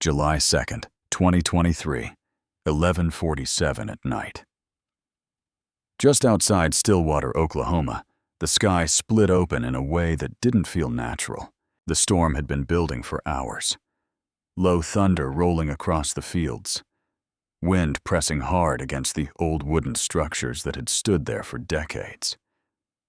July 2nd, 2023, 11:47 at night. Just outside Stillwater, Oklahoma, the sky split open in a way that didn't feel natural. The storm had been building for hours. Low thunder rolling across the fields. Wind pressing hard against the old wooden structures that had stood there for decades.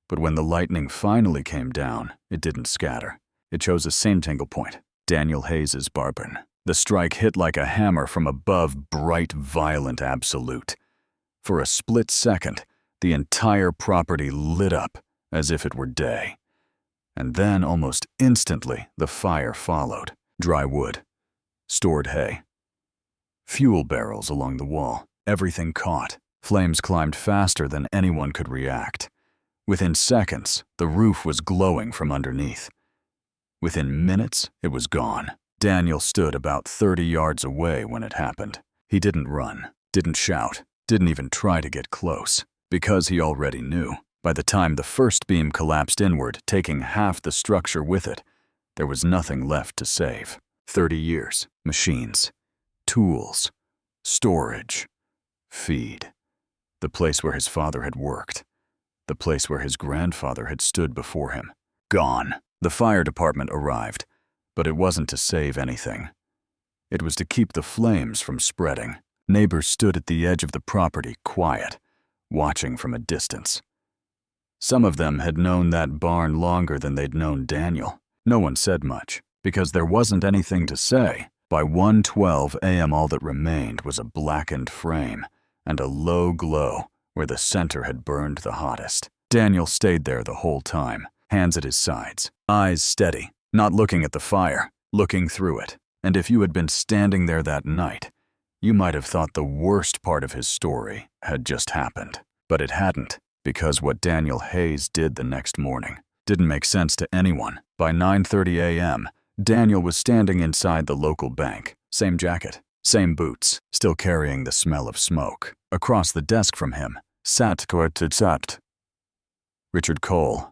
But when the lightning finally came down, it didn't scatter. It chose a single point, Daniel Hayes's barn. The strike hit like a hammer from above, bright, violent absolute. For a split second, the entire property lit up as if it were day. And then, almost instantly, the fire followed. Dry wood, stored hay, fuel barrels along the wall, everything caught. Flames climbed faster than anyone could react. Within seconds, the roof was glowing from underneath. Within minutes, it was gone. Daniel stood about 30 yards away when it happened. He didn't run, didn't shout, didn't even try to get close, because he already knew. By the time the first beam collapsed inward, taking half the structure with it, there was nothing left to save. 30 years, machines, tools, storage, feed. The place where his father had worked. The place where his grandfather had stood before him. Gone. The fire department arrived, but it wasn't to save anything. It was to keep the flames from spreading. Neighbors stood at the edge of the property, quiet, watching from a distance. Some of them had known that barn longer than they'd known Daniel. No one said much, because there wasn't anything to say. By 1:12 a.m. all that remained was a blackened frame and a low glow where the center had burned the hottest. Daniel stayed there the whole time, hands at his sides, eyes steady, not looking at the fire, looking through it. And if you had been standing there that night, you might have thought the worst part of his story had just happened. But it hadn't, because what Daniel Hayes did the next morning didn't make sense to anyone. By 9:30 a.m., Daniel was standing inside the local bank. Same jacket, same boots, still carrying the smell of smoke. Across the desk from him sat Richard Cole.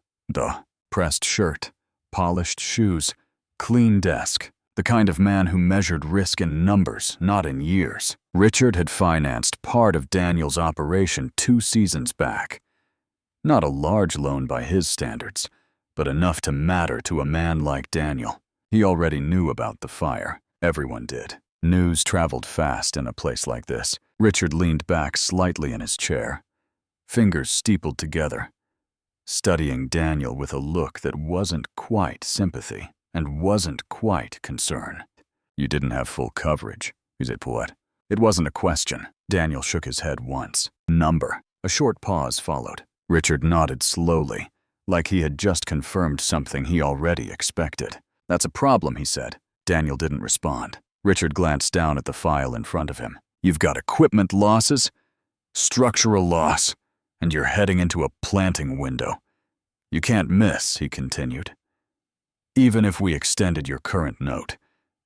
Pressed shirt, polished shoes, clean desk. The kind of man who measured risk in numbers, not in years. Richard had financed part of Daniel's operation 2 seasons back. Not a large loan by his standards, but enough to matter to a man like Daniel. He already knew about the fire. Everyone did. News traveled fast in a place like this. Richard leaned back slightly in his chair, fingers steepled together, studying Daniel with a look that wasn't quite sympathy and wasn't quite concern. You didn't have full coverage, he said. What? It wasn't a question. Daniel shook his head once. Number. A short pause followed. Richard nodded slowly, like he had just confirmed something he already expected. That's a problem, he said. Daniel didn't respond. Richard glanced down at the file in front of him. You've got equipment losses, structural loss, and you're heading into a planting window. You can't miss, he continued. Even if we extended your current note,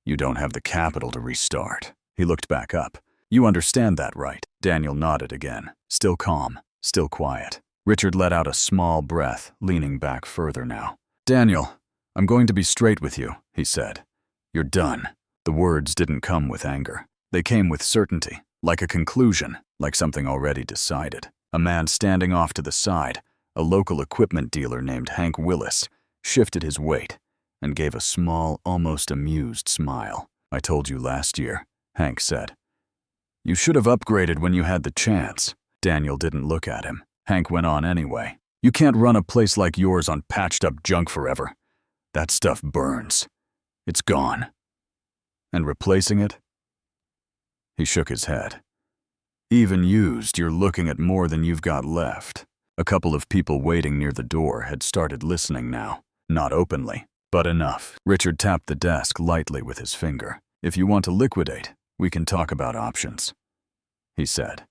you don't have the capital to restart. He looked back up. You understand that, right? Daniel nodded again, still calm, still quiet. Richard let out a small breath, leaning back further now. Daniel, I'm going to be straight with you, he said. You're done. The words didn't come with anger. They came with certainty, like a conclusion, like something already decided. A man standing off to the side, a local equipment dealer named Hank Willis, shifted his weight and gave a small, almost amused smile. I told you last year, Hank said. You should have upgraded when you had the chance. Daniel didn't look at him. Hank went on anyway. You can't run a place like yours on patched-up junk forever. That stuff burns. It's gone. And replacing it? He shook his head. Even used, you're looking at more than you've got left. A couple of people waiting near the door had started listening now. Not openly, but enough. Richard tapped the desk lightly with his finger. If you want to liquidate, we can talk about options, he said.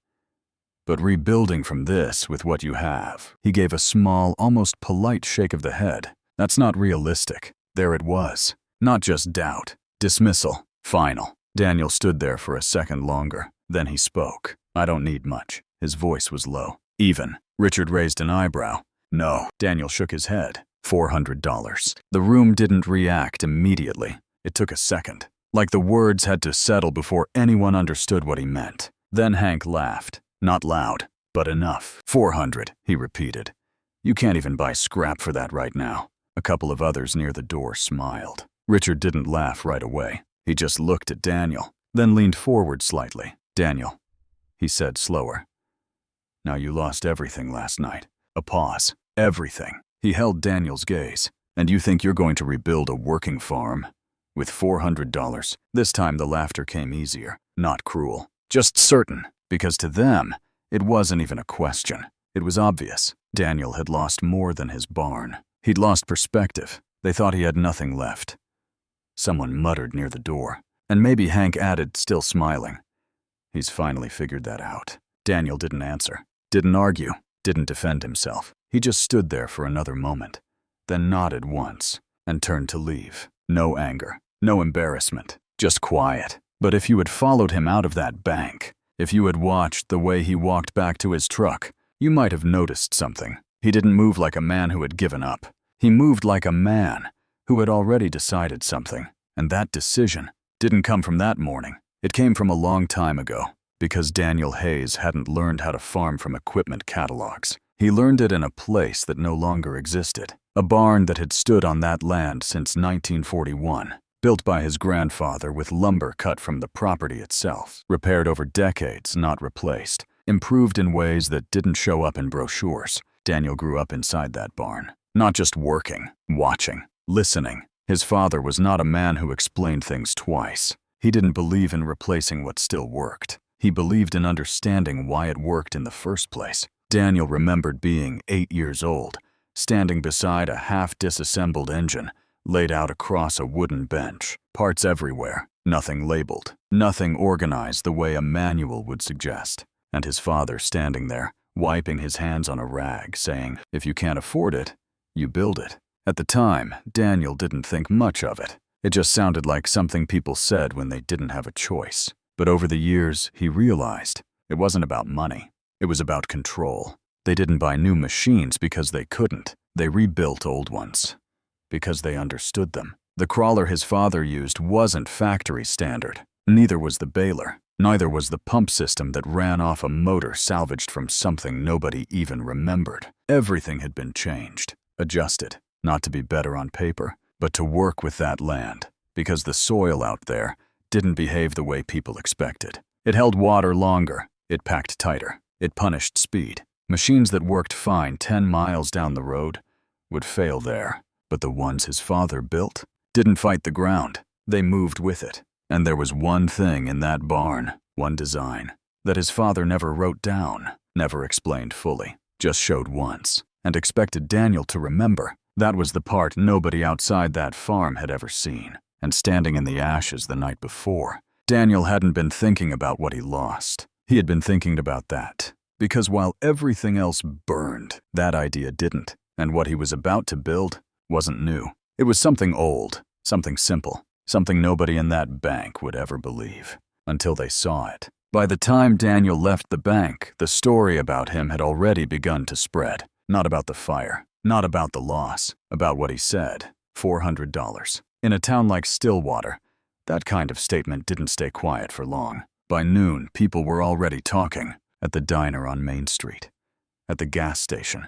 But rebuilding from this with what you have, he gave a small, almost polite shake of the head. That's not realistic. There it was. Not just doubt. Dismissal. Final. Daniel stood there for a second longer. Then he spoke. I don't need much. His voice was low. Even. Richard raised an eyebrow. No. Daniel shook his head. $400. The room didn't react immediately. It took a second. like the words had to settle before anyone understood what he meant. Then Hank laughed, not loud, but enough. 400, he repeated. You can't even buy scrap for that right now. A couple of others near the door smiled. Richard didn't laugh right away. He just looked at Daniel, then leaned forward slightly. Daniel, he said slower. Now you lost everything last night. A pause. Everything. He held Daniel's gaze. And you think you're going to rebuild a working farm? With $400. This time the laughter came easier, not cruel. Just certain, because to them, it wasn't even a question. It was obvious. Daniel had lost more than his barn. He'd lost perspective. They thought he had nothing left. Someone muttered near the door, and maybe Hank added, still smiling. He's finally figured that out. Daniel didn't answer, didn't argue, didn't defend himself. He just stood there for another moment, then nodded once and turned to leave. No anger, no embarrassment, just quiet. But if you had followed him out of that bank, if you had watched the way he walked back to his truck, you might have noticed something. He didn't move like a man who had given up. He moved like a man who had already decided something. And that decision didn't come from that morning. It came from a long time ago, because Daniel Hayes hadn't learned how to farm from equipment catalogs. He learned it in a place that no longer existed, a barn that had stood on that land since 1941, built by his grandfather with lumber cut from the property itself, repaired over decades, not replaced, improved in ways that didn't show up in brochures. Daniel grew up inside that barn, not just working, watching, listening. His father was not a man who explained things twice. He didn't believe in replacing what still worked. He believed in understanding why it worked in the first place. Daniel remembered being 8 years old, standing beside a half-disassembled engine, laid out across a wooden bench, parts everywhere, nothing labeled, nothing organized the way a manual would suggest. And his father standing there, wiping his hands on a rag, saying, if you can't afford it, you build it. At the time, Daniel didn't think much of it. It just sounded like something people said when they didn't have a choice. But over the years, he realized it wasn't about money. It was about control. They didn't buy new machines because they couldn't. They rebuilt old ones because they understood them. The crawler his father used wasn't factory standard. Neither was the baler. Neither was the pump system that ran off a motor salvaged from something nobody even remembered. Everything had been changed, adjusted, not to be better on paper, but to work with that land, because the soil out there didn't behave the way people expected. It held water longer, it packed tighter, it punished speed. Machines that worked fine 10 miles down the road would fail there, but the ones his father built didn't fight the ground. They moved with it. And there was one thing in that barn, one design, that his father never wrote down, never explained fully, just showed once, and expected Daniel to remember. That was the part nobody outside that farm had ever seen. And standing in the ashes the night before, Daniel hadn't been thinking about what he lost. He had been thinking about that. Because while everything else burned, that idea didn't. And what he was about to build wasn't new. It was something old, something simple. Something nobody in that bank would ever believe, until they saw it. By the time Daniel left the bank, the story about him had already begun to spread. Not about the fire, not about the loss, about what he said, $400. In a town like Stillwater, that kind of statement didn't stay quiet for long. By noon, people were already talking, at the diner on Main Street, at the gas station,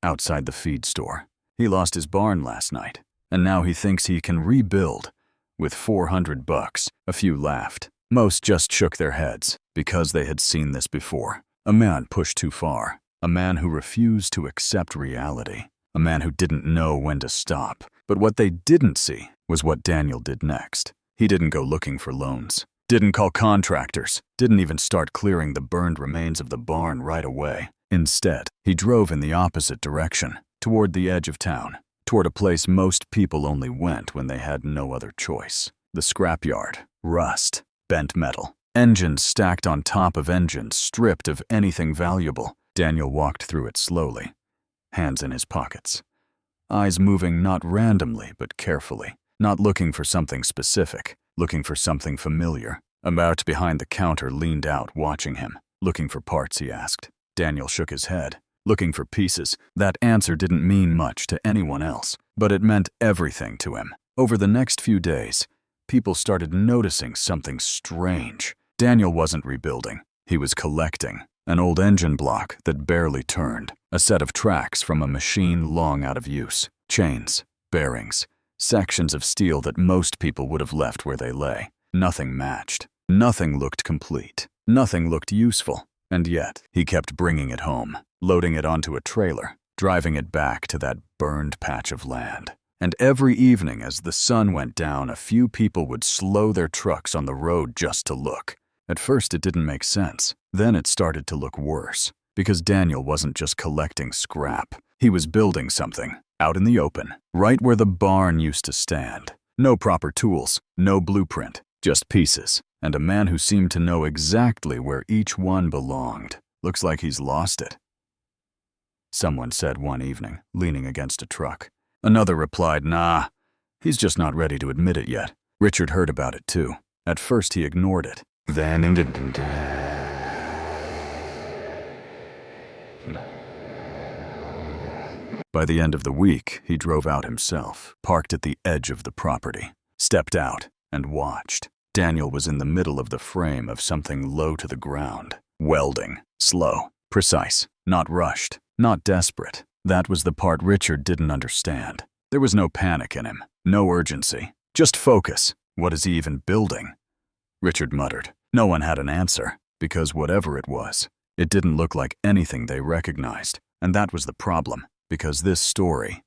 outside the feed store. He lost his barn last night, and now he thinks he can rebuild with $400. A few laughed. Most just shook their heads because they had seen this before. A man pushed too far. A man who refused to accept reality. A man who didn't know when to stop. But what they didn't see was what Daniel did next. He didn't go looking for loans. Didn't call contractors. Didn't even start clearing the burned remains of the barn right away. Instead, he drove in the opposite direction, toward the edge of town. Toward a place most people only went when they had no other choice. The scrapyard, rust, bent metal, engines stacked on top of engines, stripped of anything valuable. Daniel walked through it slowly, hands in his pockets, eyes moving not randomly but carefully, not looking for something specific, looking for something familiar. A man behind the counter leaned out, watching him. Looking for parts, he asked. Daniel shook his head. Looking for pieces. That answer didn't mean much to anyone else, but it meant everything to him. Over the next few days, people started noticing something strange. Daniel wasn't rebuilding. He was collecting. An old engine block that barely turned, a set of tracks from a machine long out of use, chains, bearings, sections of steel that most people would have left where they lay. Nothing matched. Nothing looked complete. Nothing looked useful. And yet, he kept bringing it home, loading it onto a trailer, driving it back to that burned patch of land. And every evening as the sun went down, a few people would slow their trucks on the road just to look. At first it didn't make sense. Then it started to look worse, because Daniel wasn't just collecting scrap. He was building something, out in the open, right where the barn used to stand. No proper tools, no blueprint, just pieces, and a man who seemed to know exactly where each one belonged. Looks like he's lost it, someone said one evening, leaning against a truck. Another replied, nah, he's just not ready to admit it yet. Richard heard about it too. At first he ignored it. Then by the end of the week, he drove out himself, parked at the edge of the property, stepped out, and watched. Daniel was in the middle of the frame of something low to the ground. Welding. Slow. Precise. Not rushed. Not desperate. That was the part Richard didn't understand. There was no panic in him. No urgency. Just focus. What is he even building? Richard muttered. No one had an answer, because whatever it was, it didn't look like anything they recognized. And that was the problem, because this story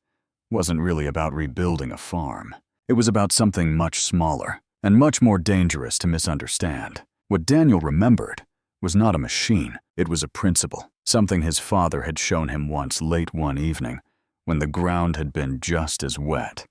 wasn't really about rebuilding a farm. It was about something much smaller and much more dangerous to misunderstand. What Daniel remembered was not a machine. It was a principle, something his father had shown him once late one evening, when the ground had been just as wet,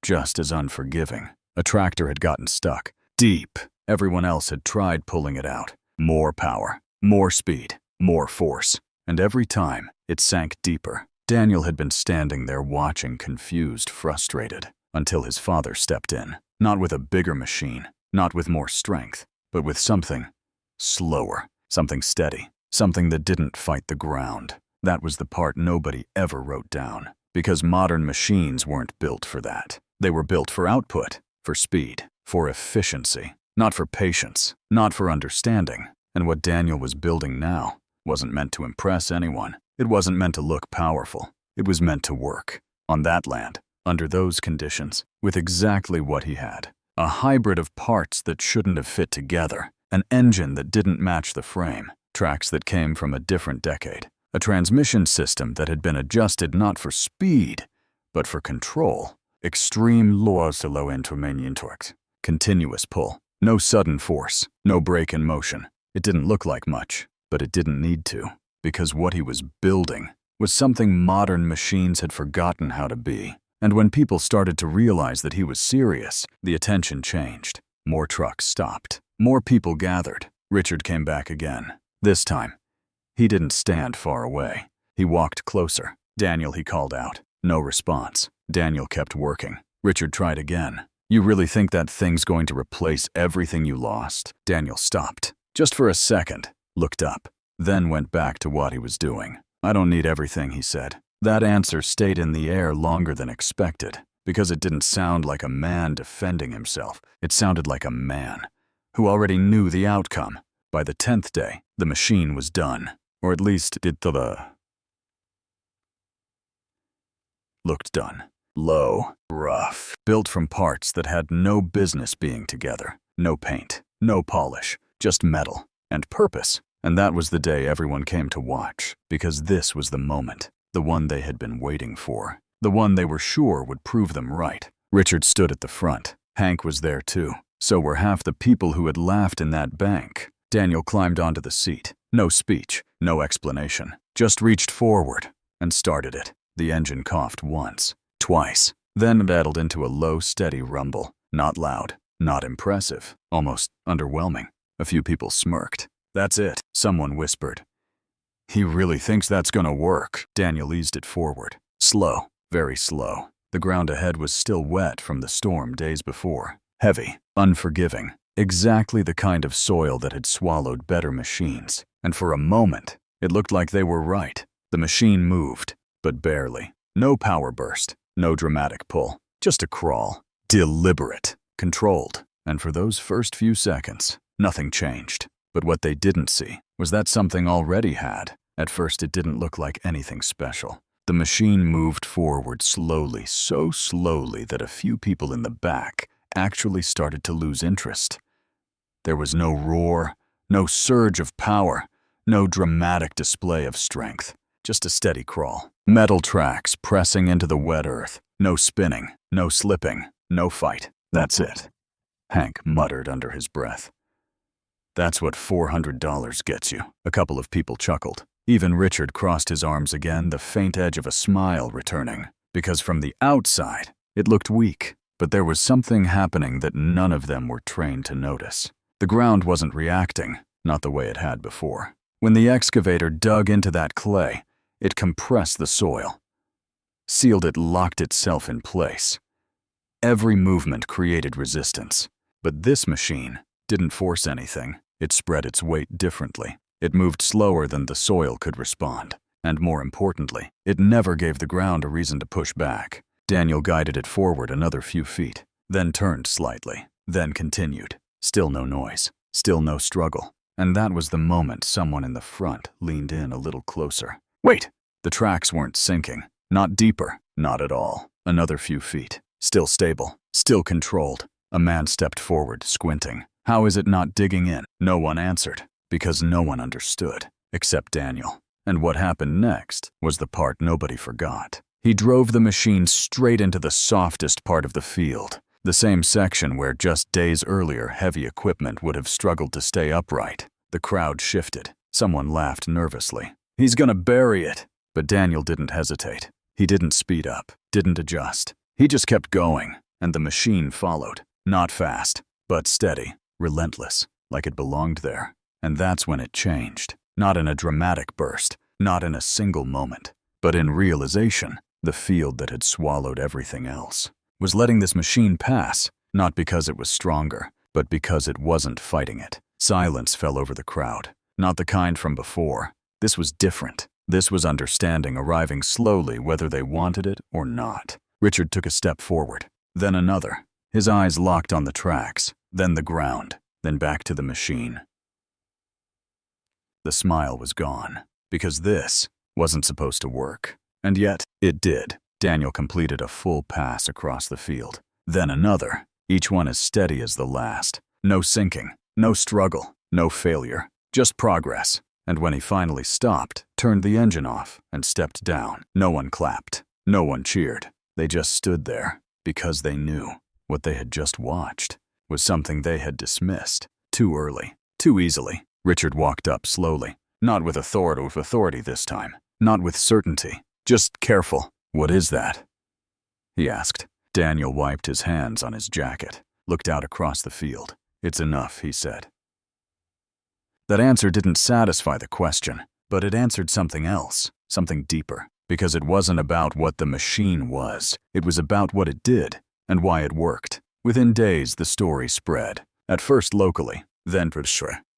just as unforgiving. A tractor had gotten stuck, deep. Everyone else had tried pulling it out. More power, more speed, more force. And every time, it sank deeper. Daniel had been standing there watching, confused, frustrated, until his father stepped in. Not with a bigger machine, not with more strength, but with something slower, something steady, something that didn't fight the ground. That was the part nobody ever wrote down, because modern machines weren't built for that. They were built for output, for speed, for efficiency. Not for patience, not for understanding. And what Daniel was building now wasn't meant to impress anyone. It wasn't meant to look powerful. It was meant to work. On that land, under those conditions, with exactly what he had. A hybrid of parts that shouldn't have fit together. An engine that didn't match the frame. Tracks that came from a different decade. A transmission system that had been adjusted not for speed, but for control. Extreme laws to low intermediate torque. Continuous pull. No sudden force, no break in motion. It didn't look like much, but it didn't need to, because what he was building was something modern machines had forgotten how to be. And when people started to realize that he was serious, the attention changed. More trucks stopped. More people gathered. Richard came back again. This time, he didn't stand far away. He walked closer. Daniel, he called out. No response. Daniel kept working. Richard tried again. You really think that thing's going to replace everything you lost? Daniel stopped, just for a second, looked up, then went back to what he was doing. I don't need everything, he said. That answer stayed in the air longer than expected, because it didn't sound like a man defending himself. It sounded like a man who already knew the outcome. By the 10th day, the machine was done, or at least it looked done. Low, rough, built from parts that had no business being together. No paint, no polish, just metal and purpose. And that was the day everyone came to watch, because this was the moment, the one they had been waiting for, the one they were sure would prove them right. Richard stood at the front. Hank was there too. So were half the people who had laughed in that bank. Daniel climbed onto the seat. No speech, no explanation, just reached forward and started it. The engine coughed once. Twice. Then it addled into a low, steady rumble. Not loud, not impressive, almost underwhelming. A few people smirked. That's it, someone whispered. He really thinks that's gonna work. Daniel eased it forward. Slow, very slow. The ground ahead was still wet from the storm days before. Heavy, unforgiving. Exactly the kind of soil that had swallowed better machines. And for a moment, it looked like they were right. The machine moved, but barely. No power burst. No dramatic pull, just a crawl. Deliberate, controlled, and for those first few seconds, nothing changed. But what they didn't see was that something already had. At first, it didn't look like anything special. The machine moved forward slowly, so slowly that a few people in the back actually started to lose interest. There was no roar, no surge of power, no dramatic display of strength, just a steady crawl. Metal tracks pressing into the wet earth, no spinning, no slipping, no fight. That's it, Hank muttered under his breath. That's what $400 gets you. A couple of people chuckled. Even Richard crossed his arms again, the faint edge of a smile returning. Because from the outside, it looked weak, but there was something happening that none of them were trained to notice. The ground wasn't reacting, not the way it had before. When the excavator dug into that clay, it compressed the soil, sealed it, locked itself in place. Every movement created resistance, but this machine didn't force anything. It spread its weight differently. It moved slower than the soil could respond. And more importantly, it never gave the ground a reason to push back. Daniel guided it forward another few feet, then turned slightly, then continued. Still no noise, still no struggle. And that was the moment someone in the front leaned in a little closer. Wait! The tracks weren't sinking. Not deeper. Not at all. Another few feet. Still stable. Still controlled. A man stepped forward, squinting. How is it not digging in? No one answered, because no one understood, except Daniel. And what happened next was the part nobody forgot. He drove the machine straight into the softest part of the field, the same section where just days earlier heavy equipment would have struggled to stay upright. The crowd shifted. Someone laughed nervously. He's gonna bury it. But Daniel didn't hesitate. He didn't speed up, didn't adjust. He just kept going, and the machine followed. Not fast, but steady, relentless, like it belonged there. And that's when it changed. Not in a dramatic burst, not in a single moment, but in realization. The field that had swallowed everything else was letting this machine pass, not because it was stronger, but because it wasn't fighting it. Silence fell over the crowd, not the kind from before. This was different. This was understanding arriving slowly whether they wanted it or not. Richard took a step forward, then another. His eyes locked on the tracks, then the ground, then back to the machine. The smile was gone, because this wasn't supposed to work. And yet, it did. Daniel completed a full pass across the field. Then another, each one as steady as the last. No sinking, no struggle, no failure, just progress. And when he finally stopped, turned the engine off, and stepped down, no one clapped, no one cheered. They just stood there, because they knew what they had just watched was something they had dismissed too early, too easily. Richard walked up slowly, not with authority this time, not with certainty, just careful. What is that? He asked. Daniel wiped his hands on his jacket, looked out across the field. It's enough, he said. That answer didn't satisfy the question, but it answered something else, something deeper, because it wasn't about what the machine was. It was about what it did and why it worked. Within days, the story spread, at first locally, then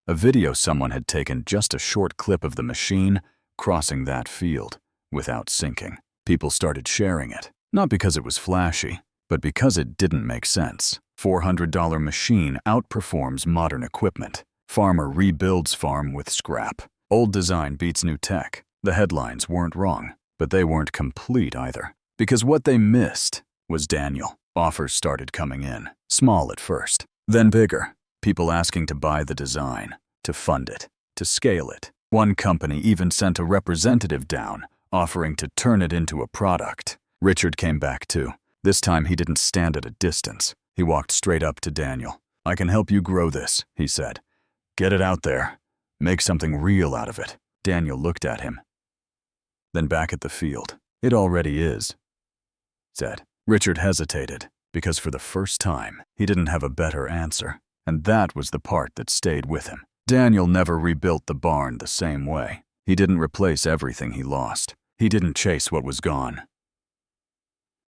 a video someone had taken just a short clip of the machine crossing that field without sinking. People started sharing it, not because it was flashy, but because it didn't make sense. $400 machine outperforms modern equipment. Farmer rebuilds farm with scrap. Old design beats new tech. The headlines weren't wrong, but they weren't complete either. Because what they missed was Daniel. Offers started coming in, small at first, then bigger. People asking to buy the design, to fund it, to scale it. One company even sent a representative down, offering to turn it into a product. Richard came back too. This time he didn't stand at a distance. He walked straight up to Daniel. I can help you grow this, he said. Get it out there. Make something real out of it. Daniel looked at him. Then back at the field. It already is, said. Richard hesitated, because for the first time, he didn't have a better answer. And that was the part that stayed with him. Daniel never rebuilt the barn the same way. He didn't replace everything he lost. He didn't chase what was gone.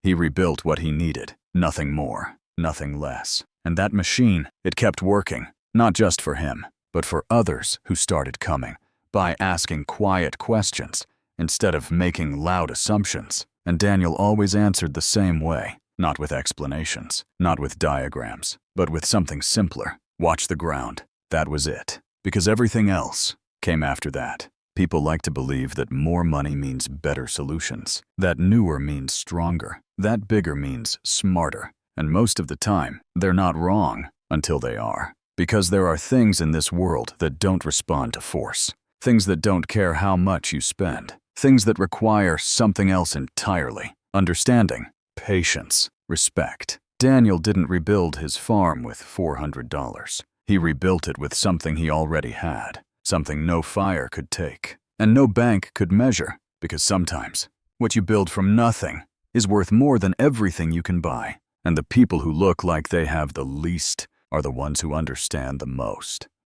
He rebuilt what he needed, nothing more, nothing less. And that machine, it kept working, not just for him, but for others who started coming, by asking quiet questions instead of making loud assumptions. And Daniel always answered the same way, Not with explanations, not with diagrams, but with something simpler. Watch the ground. That was it. Because everything else came after that. People like to believe that more money means better solutions, that newer means stronger, that bigger means smarter. And most of the time, they're not wrong until they are. Because there are things in this world that don't respond to force. Things that don't care how much you spend. Things that require something else entirely. Understanding, patience, respect. Daniel didn't rebuild his farm with $400. He rebuilt it with something he already had. Something no fire could take, and no bank could measure, because sometimes what you build from nothing is worth more than everything you can buy, and the people who look like they have the least are the ones who understand the most.